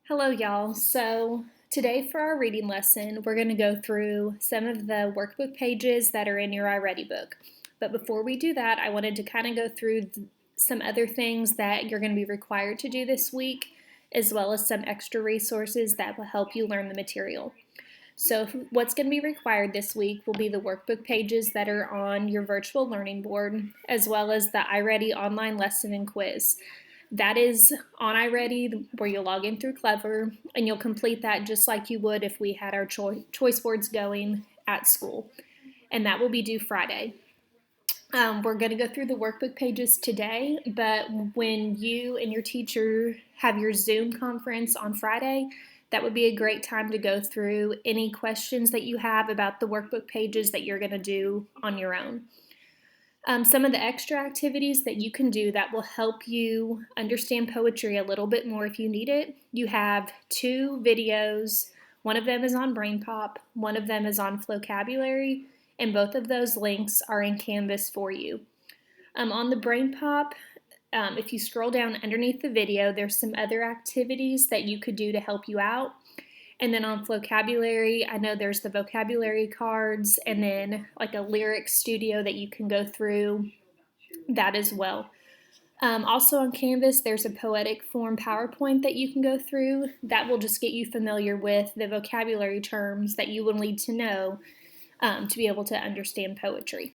Hello, y'all. So, today for our reading lesson, we're going to go through some of the workbook pages that are in your iReady book. But before we do that, I wanted to kind of go through some other things that you're going to be required to do this week, as well as some extra resources that will help you learn the material. So, what's going to be required this week will be the workbook pages that are on your virtual learning board, as well as the iReady online lesson and quiz. That is on iReady, where you'll log in through Clever, and you'll complete that just like you would if we had our choice boards going at school. And that will be due Friday. We're going to go through the workbook pages today, but when you and your teacher have your Zoom conference on Friday, that would be a great time to go through any questions that you have about the workbook pages that you're going to do on your own. Some of the extra activities that you can do that will help you understand poetry a little bit more if you need it. You have 2 videos. One of them is on Brain Pop, one of them is on Flocabulary, and both of those links are in Canvas for you. On the Brain Pop, if you scroll down underneath the video, there's some other activities that you could do to help you out. And then on Flocabulary, I know there's the vocabulary cards and then like a lyric studio that you can go through that as well. Also on Canvas, there's a poetic form PowerPoint that you can go through that will just get you familiar with the vocabulary terms that you will need to know to be able to understand poetry.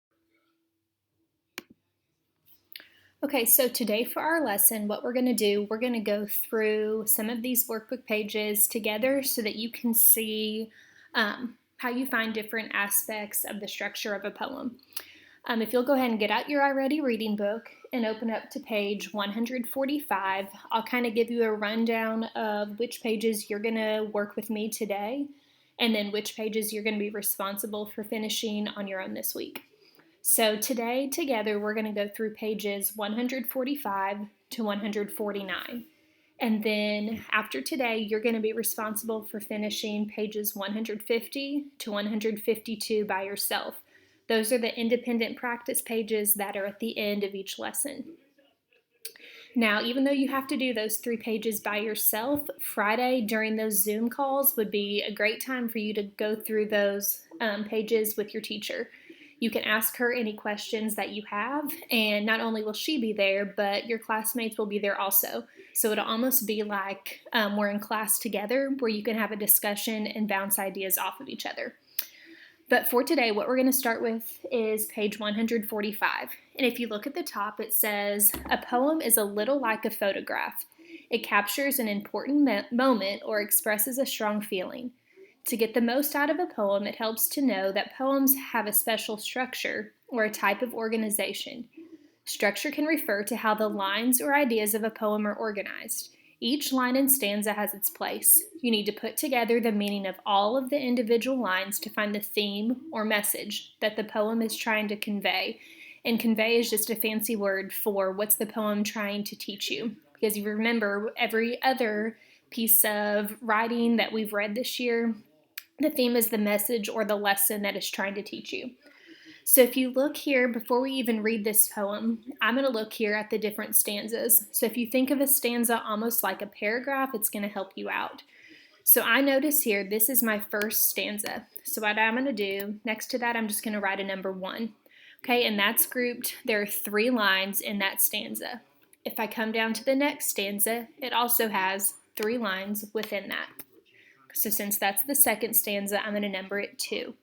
Okay, so today for our lesson, what we're going to do, we're going to go through some of these workbook pages together so that you can see how you find different aspects of the structure of a poem. If you'll go ahead and get out your iReady reading book and open up to page 145, I'll kind of give you a rundown of which pages you're going to work with me today, and then which pages you're going to be responsible for finishing on your own this week. So today, together, we're going to go through pages 145 to 149. And then after today, you're going to be responsible for finishing pages 150 to 152 by yourself. Those are the independent practice pages that are at the end of each lesson. Now, even though you have to do those 3 pages by yourself, Friday during those Zoom calls would be a great time for you to go through those pages with your teacher. You can ask her any questions that you have, and not only will she be there, but your classmates will be there also. So it'll almost be like we're in class together, where you can have a discussion and bounce ideas off of each other. But for today, what we're going to start with is page 145. And if you look at the top, it says, "A poem is a little like a photograph. It captures an important moment or expresses a strong feeling. To get the most out of a poem, it helps to know that poems have a special structure or a type of organization. Structure can refer to how the lines or ideas of a poem are organized. Each line and stanza has its place. You need to put together the meaning of all of the individual lines to find the theme or message that the poem is trying to convey. And convey is just a fancy word for what's the poem trying to teach you. Because you remember, every other piece of writing that we've read this year, the theme is the message or the lesson that it's trying to teach you. So if you look here, before we even read this poem, I'm going to look here at the different stanzas. So if you think of a stanza almost like a paragraph, it's going to help you out. So I notice here, this is my first stanza. So what I'm going to do, next to that, I'm just going to write a number 1. Okay, and that's grouped. There are 3 lines in that stanza. If I come down to the next stanza, it also has 3 lines within that. So since that's the second stanza, I'm going to number it 2.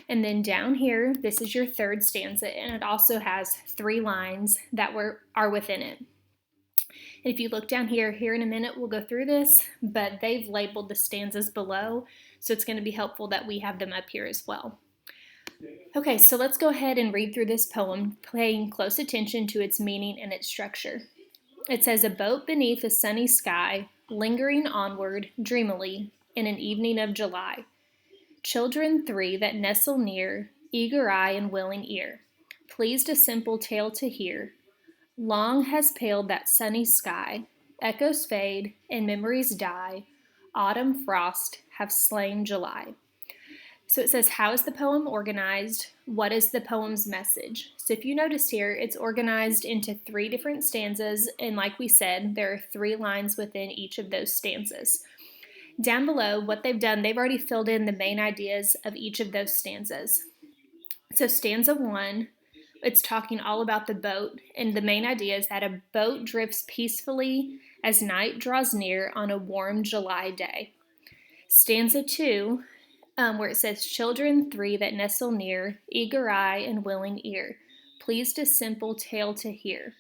And then down here, this is your third stanza, and it also has 3 lines that are within it. And if you look down here in a minute, we'll go through this, but they've labeled the stanzas below, so it's going to be helpful that we have them up here as well. Okay, so let's go ahead and read through this poem, paying close attention to its meaning and its structure. It says, "A boat beneath a sunny sky, lingering onward dreamily in an evening of July. Children 3 that nestle near, eager eye and willing ear, pleased a simple tale to hear. Long has paled that sunny sky, echoes fade and memories die, autumn frost have slain July." So it says, how is the poem organized? What is the poem's message? So if you notice here, it's organized into 3 different stanzas, and like we said, there are 3 lines within each of those stanzas. Down below, what they've done, they've already filled in the main ideas of each of those stanzas. So stanza 1, it's talking all about the boat, and the main idea is that a boat drifts peacefully as night draws near on a warm July day. Stanza 2, where it says, children 3 that nestle near, eager eye and willing ear, pleased a simple tale to hear.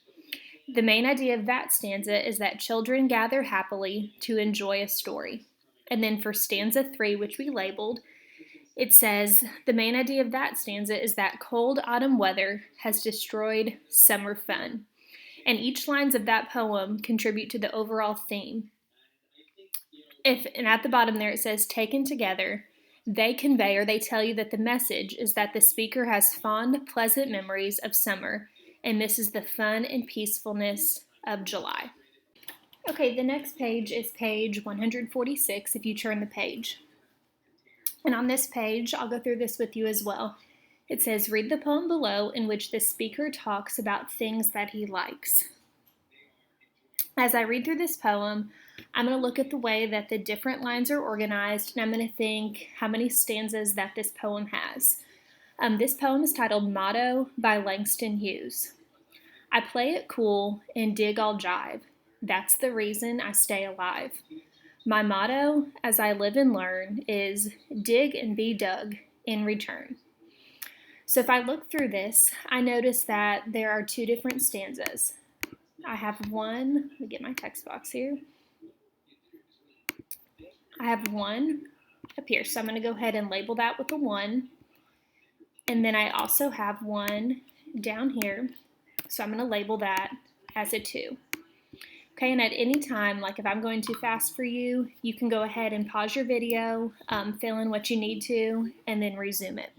The main idea of that stanza is that children gather happily to enjoy a story. And then for stanza 3, which we labeled, it says, the main idea of that stanza is that cold autumn weather has destroyed summer fun. And each lines of that poem contribute to the overall theme. And at the bottom there it says, taken together, they convey or they tell you that the message is that the speaker has fond, pleasant memories of summer and misses the fun and peacefulness of July. Okay, the next page is page 146 if you turn the page. And on this page, I'll go through this with you as well. It says, read the poem below in which the speaker talks about things that he likes. As I read through this poem, I'm going to look at the way that the different lines are organized, and I'm going to think how many stanzas that this poem has. This poem is titled Motto by Langston Hughes. I play it cool and dig all jive. That's the reason I stay alive. My motto, as I live and learn, is dig and be dug in return. So if I look through this, I notice that there are 2 different stanzas. I have one, let me get my text box here. I have one up here, so I'm going to go ahead and label that with a 1. And then I also have one down here, so I'm going to label that as a 2. Okay, and at any time, like if I'm going too fast for you, you can go ahead and pause your video, fill in what you need to, and then resume it.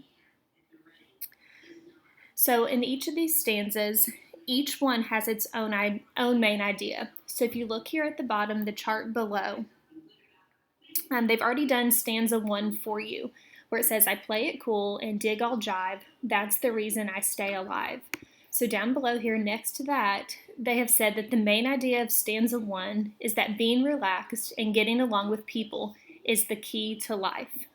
So in each of these stanzas, each one has its own main idea. So if you look here at the bottom, the chart below, they've already done stanza 1 for you, where it says, I play it cool and dig all jive. That's the reason I stay alive. So down below here next to that, they have said that the main idea of stanza 1 is that being relaxed and getting along with people is the key to life.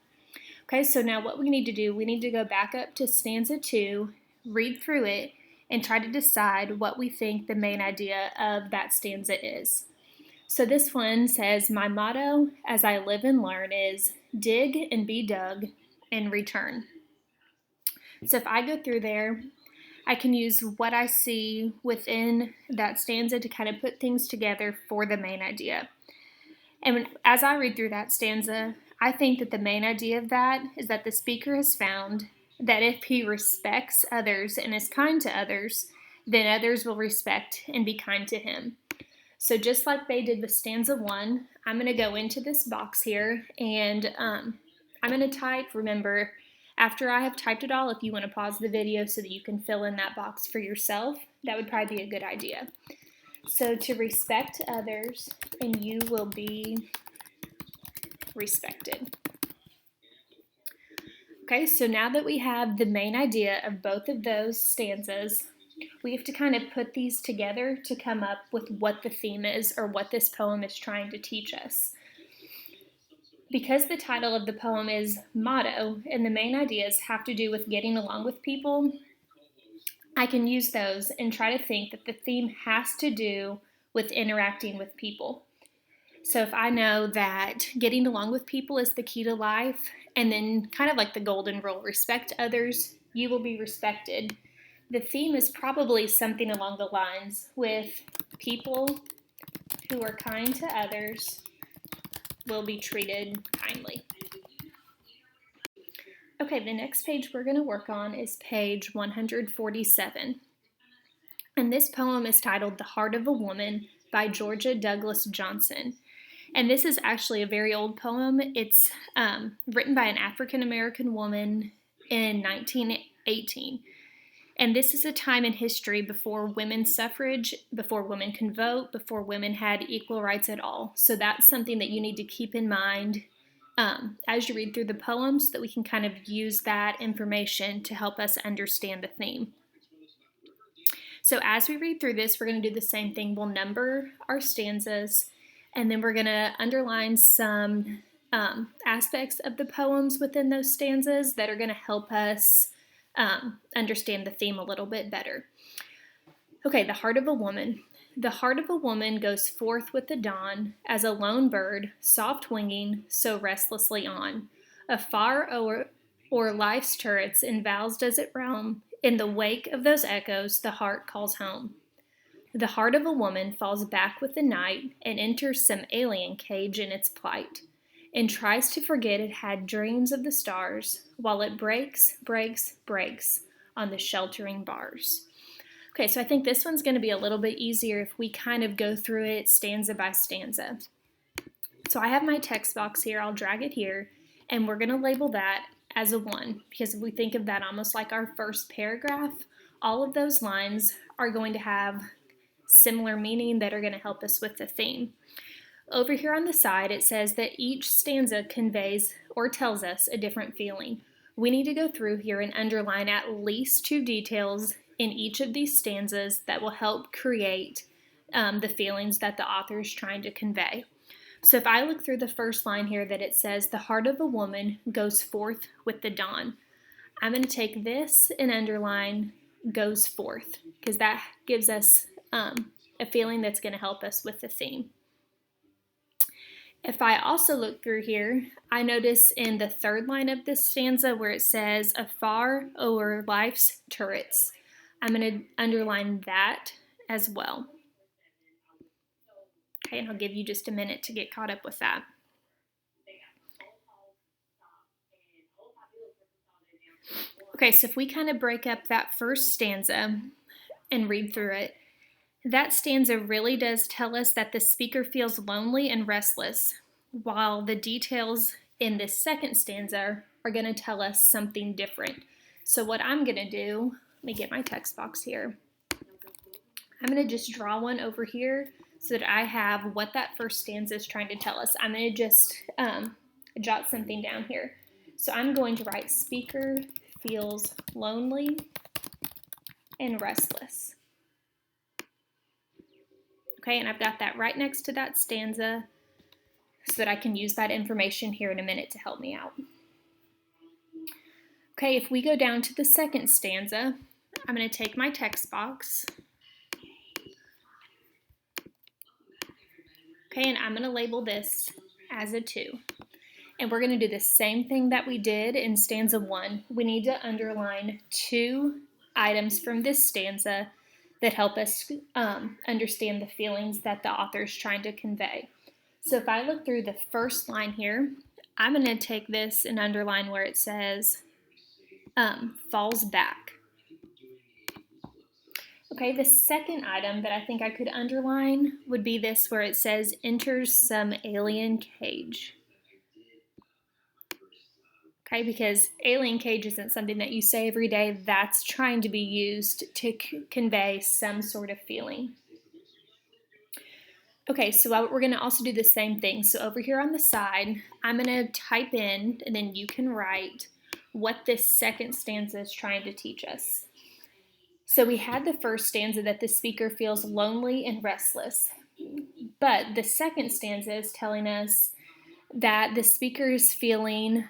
Okay, so now what we need to do, we need to go back up to stanza 2, read through it, and try to decide what we think the main idea of that stanza is. So this one says, my motto as I live and learn is dig and be dug and return. So if I go through there, I can use what I see within that stanza to kind of put things together for the main idea. And as I read through that stanza, I think that the main idea of that is that the speaker has found that if he respects others and is kind to others, then others will respect and be kind to him. So just like they did with stanza 1, I'm going to go into this box here and I'm going to type, remember, after I have typed it all, if you want to pause the video so that you can fill in that box for yourself, that would probably be a good idea. So to respect others, and you will be respected. Okay, so now that we have the main idea of both of those stanzas, we have to kind of put these together to come up with what the theme is or what this poem is trying to teach us. Because the title of the poem is Motto and the main ideas have to do with getting along with people, I can use those and try to think that the theme has to do with interacting with people. So if I know that getting along with people is the key to life, and then kind of like the golden rule, respect others, you will be respected. The theme is probably something along the lines with people who are kind to others will be treated kindly. Okay, the next page we're going to work on is page 147. And this poem is titled The Heart of a Woman by Georgia Douglas Johnson. And this is actually a very old poem. It's written by an African American woman in 1918. And this is a time in history before women's suffrage, before women can vote, before women had equal rights at all. So that's something that you need to keep in mind as you read through the poem so that we can kind of use that information to help us understand the theme. So as we read through this, we're going to do the same thing. We'll number our stanzas, and then we're going to underline some aspects of the poems within those stanzas that are going to help us understand the theme a little bit better. Okay, the heart of a woman. The heart of a woman goes forth with the dawn, as a lone bird, soft winging, so restlessly on. Afar o'er life's turrets in vows does it roam. In the wake of those echoes, the heart calls home. The heart of a woman falls back with the night and enters some alien cage in its plight, and tries to forget it had dreams of the stars, while it breaks, breaks, breaks on the sheltering bars. Okay, so I think this one's going to be a little bit easier if we kind of go through it stanza by stanza. So I have my text box here. I'll drag it here, and we're going to label that as a 1, because if we think of that almost like our first paragraph, all of those lines are going to have similar meaning that are going to help us with the theme. Over here on the side, it says that each stanza conveys or tells us a different feeling. We need to go through here and underline at least 2 details in each of these stanzas that will help create the feelings that the author is trying to convey. So if I look through the first line here that it says, the heart of a woman goes forth with the dawn, I'm going to take this and underline goes forth, because that gives us a feeling that's going to help us with the theme. If I also look through here, I notice in the third line of this stanza where it says, afar o'er life's turrets, I'm going to underline that as well. Okay, and I'll give you just a minute to get caught up with that. Okay, so if we kind of break up that first stanza and read through it, that stanza really does tell us that the speaker feels lonely and restless, while the details in this second stanza are going to tell us something different. So what I'm going to do, let me get my text box here. I'm going to just draw one over here so that I have what that first stanza is trying to tell us. I'm going to just jot something down here. So I'm going to write, speaker feels lonely and restless. Okay, and I've got that right next to that stanza so that I can use that information here in a minute to help me out. Okay, if we go down to the second stanza, I'm going to take my text box. Okay, and I'm going to label this as a 2. And we're going to do the same thing that we did in stanza 1. We need to underline 2 items from this stanza that help us understand the feelings that the author is trying to convey. So if I look through the first line here, I'm going to take this and underline where it says falls back. Okay, the second item that I think I could underline would be this where it says enters some alien cage. Okay, because alien cage isn't something that you say every day. That's trying to be used to convey some sort of feeling. Okay, so we're going to also do the same thing. So over here on the side, I'm going to type in, and then you can write what this second stanza is trying to teach us. So we had the first stanza that the speaker feels lonely and restless, but the second stanza is telling us that the speaker is feeling,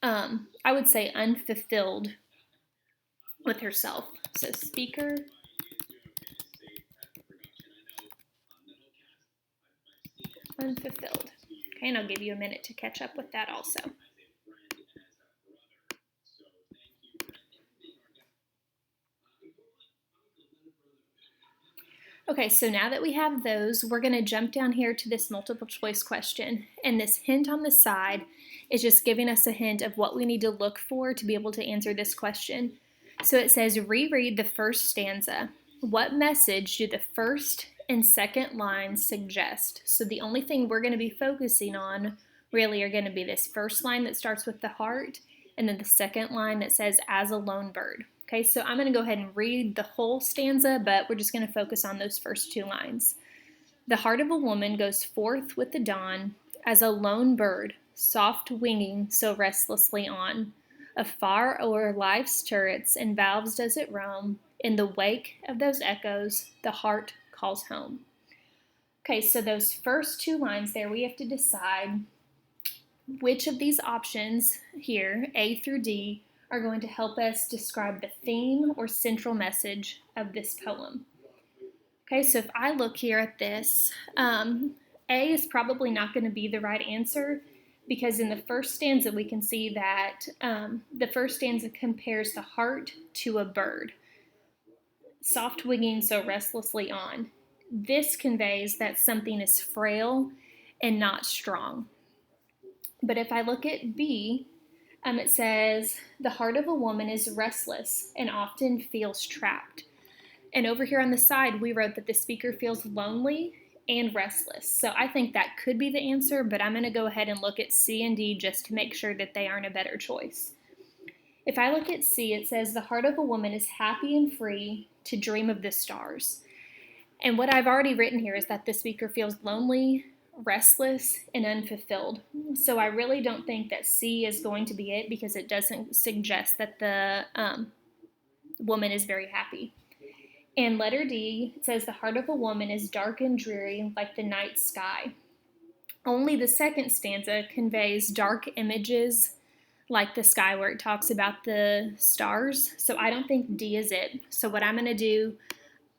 I would say, unfulfilled with herself. So speaker unfulfilled. Okay, and I'll give you a minute to catch up with that also. Okay, so now that we have those, we're going to jump down here to this multiple choice question. And this hint on the side is just giving us a hint of what we need to look for to be able to answer this question. So it says, reread the first stanza. What message do the first and second lines suggest? So the only thing we're going to be focusing on really are going to be this first line that starts with the heart, and then the second line that says, as a lone bird. Okay, so I'm going to go ahead and read the whole stanza, but we're just going to focus on those first 2 lines. The heart of a woman goes forth with the dawn, as a lone bird, soft winging so restlessly on. Afar o'er life's turrets and valves does it roam. In the wake of those echoes, the heart calls home. Okay, so those first two lines there, we have to decide which of these options here, A through D, are going to help us describe the theme or central message of this poem. Okay, so if I look here at this, A is probably not going to be the right answer because in the first stanza we can see that the first stanza compares the heart to a bird, soft winging so restlessly on. This conveys that something is frail and not strong. But if I look at B, it says, the heart of a woman is restless and often feels trapped. And over here on the side, we wrote that the speaker feels lonely and restless. So I think that could be the answer, but I'm going to go ahead and look at C and D just to make sure that they aren't a better choice. If I look at C, it says, the heart of a woman is happy and free to dream of the stars. And what I've already written here is that the speaker feels lonely, restless, and unfulfilled. So I really don't think that C is going to be it because it doesn't suggest that the woman is very happy. And letter D, it says the heart of a woman is dark and dreary like the night sky. Only the second stanza conveys dark images like the sky where it talks about the stars. So I don't think D is it. So what I'm going to do,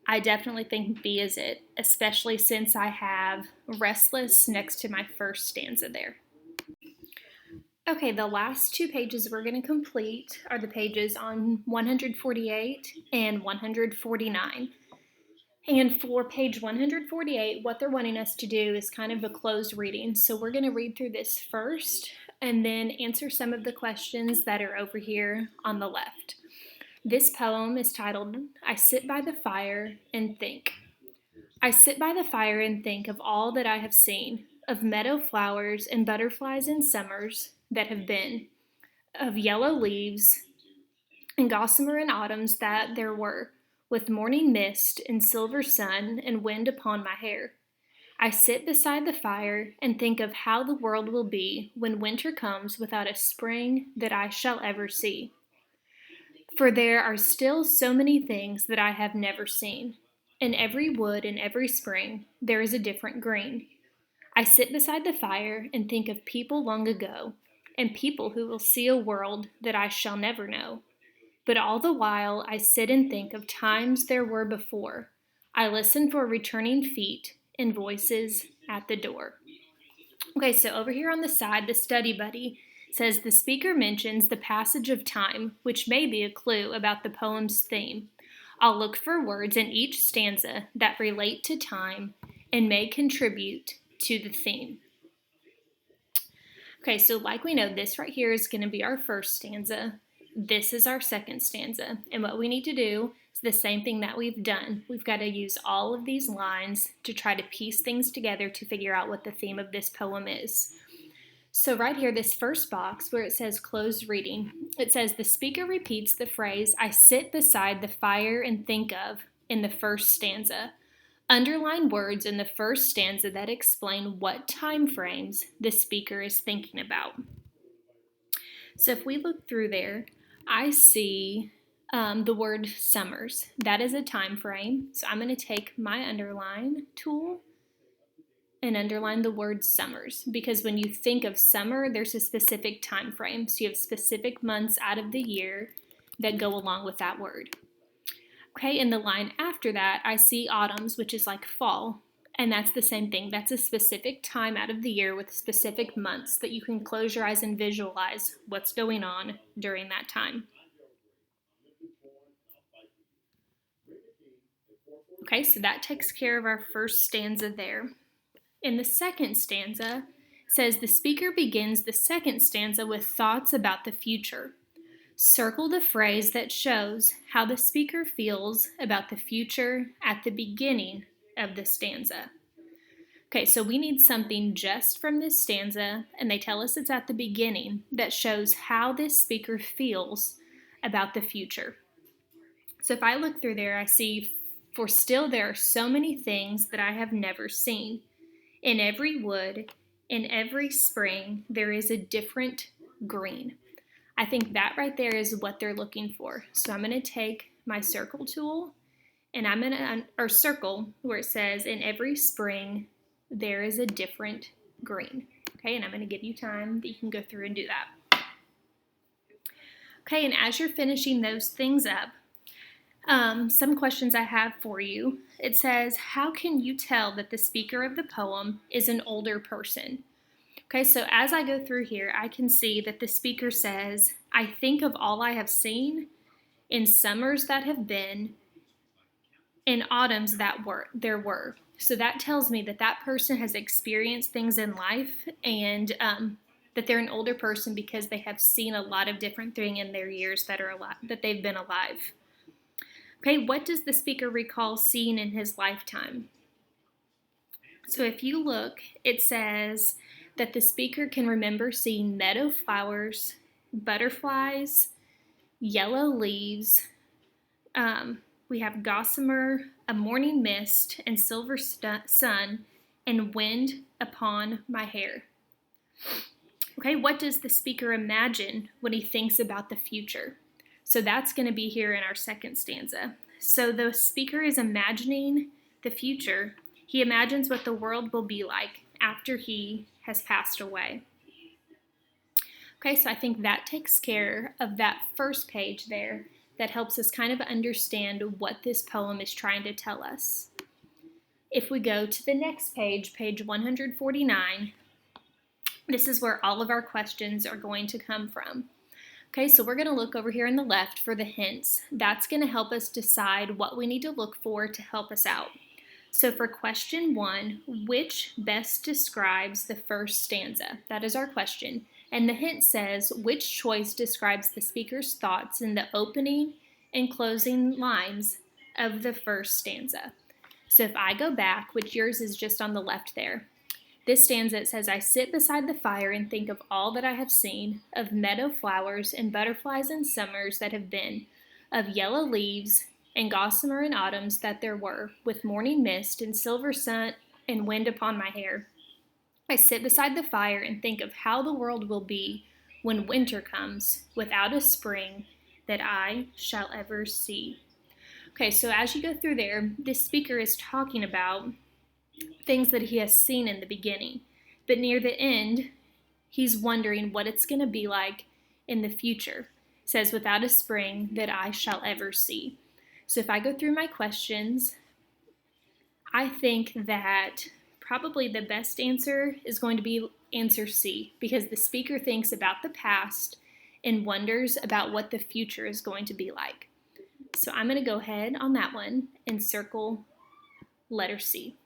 I definitely think B is it, especially since I have restless next to my first stanza there. Okay, the last two pages we're going to complete are the pages on 148 and 149. And for page 148, what they're wanting us to do is kind of a closed reading. So we're going to read through this first and then answer some of the questions that are over here on the left. This poem is titled, I Sit by the Fire and Think. I sit by the fire and think of all that I have seen, of meadow flowers and butterflies in summers that have been, of yellow leaves and gossamer in autumns that there were, with morning mist and silver sun and wind upon my hair. I sit beside the fire and think of how the world will be when winter comes without a spring that I shall ever see. For there are still so many things that I have never seen. In every wood and every spring there is a different green. I sit beside the fire and think of people long ago, and people who will see a world that I shall never know. But all the while I sit and think of times there were before. I listen for returning feet and voices at the door. Okay, so over here on the side, the study buddy says the speaker mentions the passage of time, which may be a clue about the poem's theme. I'll look for words in each stanza that relate to time and may contribute to the theme. Okay, so like we know, this right here is going to be our first stanza. This is our second stanza. And what we need to do is the same thing that we've done. We've got to use all of these lines to try to piece things together to figure out what the theme of this poem is. So right here, this first box where it says closed reading, it says the speaker repeats the phrase, I sit beside the fire and think of, in the first stanza. Underline words in the first stanza that explain what time frames the speaker is thinking about. So if we look through there, I see the word summers. That is a time frame. So I'm going to take my underline tool and underline the word summers, because when you think of summer, there's a specific time frame. So you have specific months out of the year that go along with that word. Okay, in the line after that, I see autumns, which is like fall, and that's the same thing. That's a specific time out of the year with specific months that you can close your eyes and visualize what's going on during that time. Okay, so that takes care of our first stanza there. In the second stanza, it says the speaker begins the second stanza with thoughts about the future. Circle the phrase that shows how the speaker feels about the future at the beginning of the stanza. Okay, so we need something just from this stanza, and they tell us it's at the beginning, that shows how this speaker feels about the future. So if I look through there, I see, for still there are so many things that I have never seen. In every wood In every spring, there is a different green. I think that right there is what they're looking for. So I'm going to take my circle tool and I'm going to, or circle where it says, in every spring, there is a different green. Okay, and I'm going to give you time that you can go through and do that. Okay, and as you're finishing those things up, some questions I have for you. It says, how can you tell that the speaker of the poem is an older person? Okay, so as I go through here, I can see that the speaker says, I think of all I have seen, in summers that have been, in autumns that there were. So that tells me that that person has experienced things in life, and that they're an older person because they have seen a lot of different things in their years that they've been alive. Okay, what does the speaker recall seeing in his lifetime? So if you look, it says that the speaker can remember seeing meadow flowers, butterflies, yellow leaves. We have gossamer, a morning mist, and silver sun, and wind upon my hair. Okay, what does the speaker imagine when he thinks about the future? So that's going to be here in our second stanza. So the speaker is imagining the future. He imagines what the world will be like after he has passed away. Okay, so I think that takes care of that first page there. That helps us kind of understand what this poem is trying to tell us. If we go to the next page, page 149, this is where all of our questions are going to come from. Okay, so we're going to look over here on the left for the hints. That's going to help us decide what we need to look for to help us out. So for question 1, which best describes the first stanza? That is our question. And the hint says, which choice describes the speaker's thoughts in the opening and closing lines of the first stanza? So if I go back, which yours is just on the left there, this stanza, it says, I sit beside the fire and think of all that I have seen, of meadow flowers and butterflies in summers that have been, of yellow leaves and gossamer in autumns that there were, with morning mist and silver sun and wind upon my hair. I sit beside the fire and think of how the world will be when winter comes, without a spring that I shall ever see. Okay, so as you go through there, this speaker is talking about things that he has seen in the beginning. But near the end, he's wondering what it's going to be like in the future. It says, without a spring that I shall ever see. So if I go through my questions, I think that probably the best answer is going to be answer C, because the speaker thinks about the past and wonders about what the future is going to be like. So I'm going to go ahead on that one and circle letter C.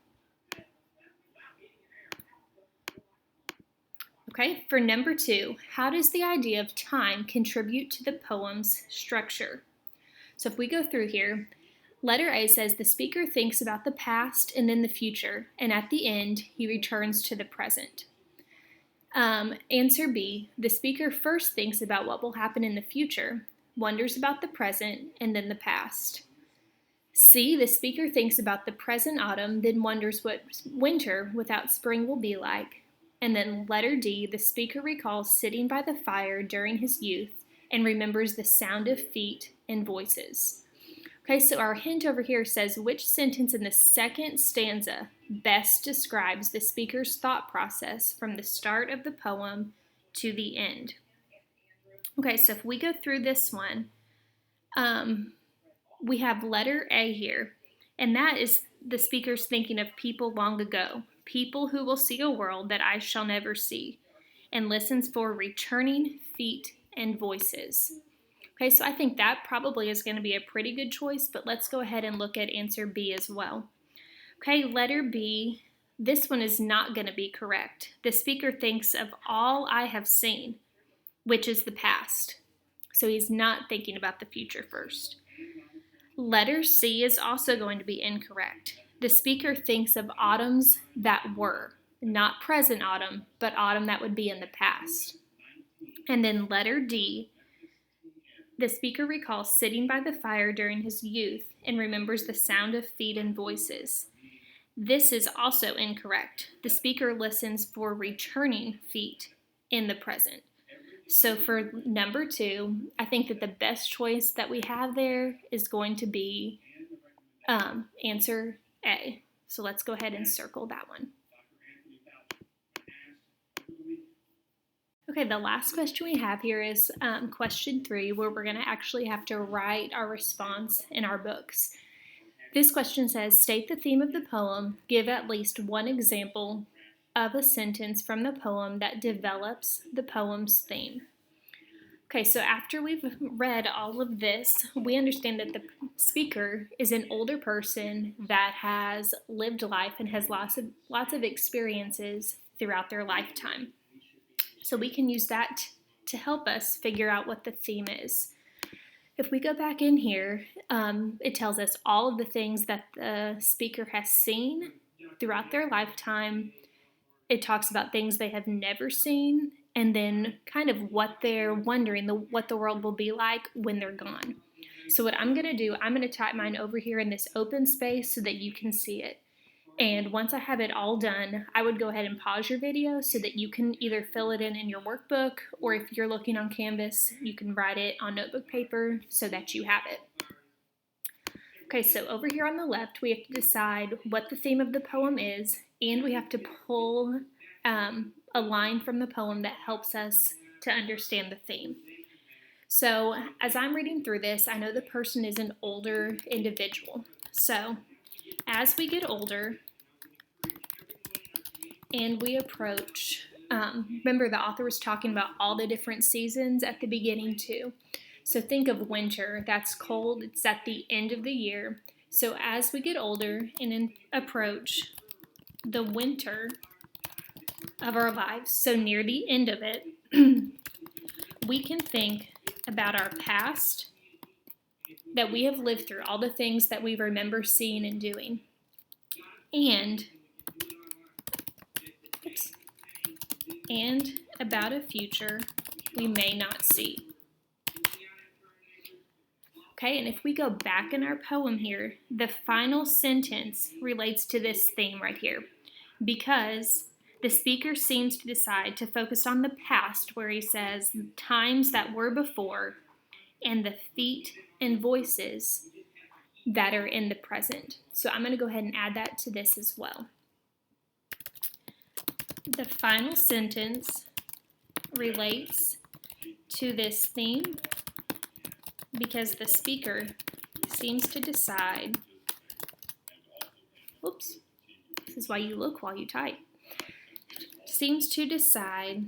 Okay, for number 2, how does the idea of time contribute to the poem's structure? So if we go through here, letter A says the speaker thinks about the past and then the future, and at the end, he returns to the present. Answer B, the speaker first thinks about what will happen in the future, wonders about the present, and then the past. C, the speaker thinks about the present autumn, then wonders what winter without spring will be like. And then letter D, the speaker recalls sitting by the fire during his youth and remembers the sound of feet and voices. Okay, so our hint over here says, which sentence in the second stanza best describes the speaker's thought process from the start of the poem to the end? Okay, so if we go through this one, we have letter A here, and that is the speaker's thinking of people long ago, people who will see a world that I shall never see, and listens for returning feet and voices. Okay, so I think that probably is going to be a pretty good choice, but let's go ahead and look at answer B as well. Okay, letter B, this one is not going to be correct. The speaker thinks of all I have seen, which is the past. So he's not thinking about the future first. Letter C is also going to be incorrect. The speaker thinks of autumns that were, not present autumn, but autumn that would be in the past. And then letter D, the speaker recalls sitting by the fire during his youth and remembers the sound of feet and voices. This is also incorrect. The speaker listens for returning feet in the present. So for number 2, I think that the best choice that we have there is going to be answer A. So let's go ahead and circle that one. Okay, the last question we have here is question 3, where we're going to actually have to write our response in our books. This question says, state the theme of the poem, give at least one example of a sentence from the poem that develops the poem's theme. Okay, so after we've read all of this, we understand that the speaker is an older person that has lived life and has lots of experiences throughout their lifetime. So we can use that to help us figure out what the theme is. If we go back in here, it tells us all of the things that the speaker has seen throughout their lifetime. It talks about things they have never seen, and then kind of what they're wondering, what the world will be like when they're gone. So what I'm going to do, I'm going to type mine over here in this open space so that you can see it. And once I have it all done, I would go ahead and pause your video so that you can either fill it in your workbook, or if you're looking on Canvas, you can write it on notebook paper so that you have it. Okay, so over here on the left, we have to decide what the theme of the poem is, and we have to pull a line from the poem that helps us to understand the theme. So as I'm reading through this, I know the person is an older individual. So as we get older and we approach, remember the author was talking about all the different seasons at the beginning too. So think of winter, that's cold, it's at the end of the year. So as we get older and approach the winter of our lives, so near the end of it, we can think about our past that we have lived through, all the things that we remember seeing and doing, and about a future we may not see. Okay, and if we go back in our poem here, the final sentence relates to this theme right here, because the speaker seems to decide to focus on the past, where he says times that were before, and the feet and voices that are in the present. So I'm going to go ahead and add that to this as well. The final sentence relates to this theme because the speaker seems to decide, oops, this is why you look while you type, seems to decide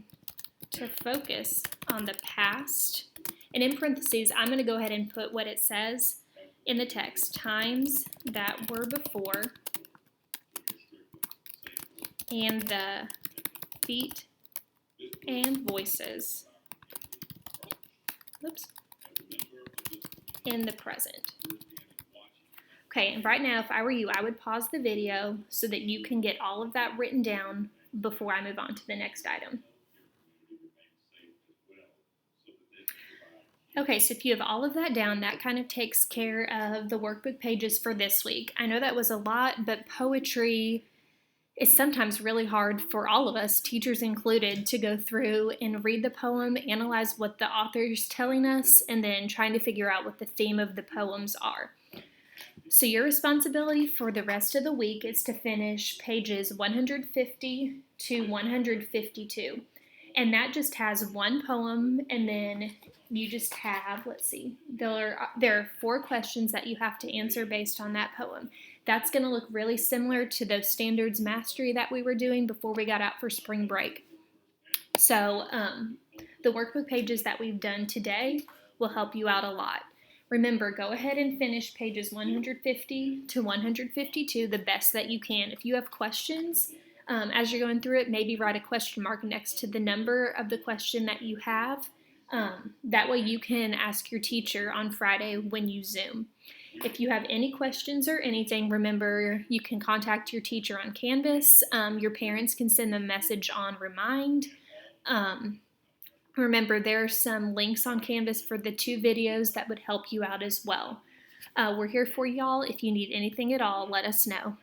to focus on the past. And in parentheses, I'm going to go ahead and put what it says in the text, times that were before, and the feet and voices, oops, in the present. Okay, and right now, if I were you, I would pause the video so that you can get all of that written down before I move on to the next item. Okay, so if you have all of that down, that kind of takes care of the workbook pages for this week. I know that was a lot, but poetry is sometimes really hard for all of us, teachers included, to go through and read the poem, analyze what the author's telling us, and then trying to figure out what the theme of the poems are. So your responsibility for the rest of the week is to finish pages 150 to 152. And that just has one poem, and then you just have, let's see, there are 4 questions that you have to answer based on that poem. That's going to look really similar to those standards mastery that we were doing before we got out for spring break. So the workbook pages that we've done today will help you out a lot. Remember, go ahead and finish pages 150 to 152 the best that you can. If you have questions as you're going through it, maybe write a question mark next to the number of the question that you have. That way you can ask your teacher on Friday when you Zoom. If you have any questions or anything, remember you can contact your teacher on Canvas. Your parents can send them a message on Remind. Remember, there are some links on Canvas for the 2 videos that would help you out as well. We're here for y'all. If you need anything at all, let us know.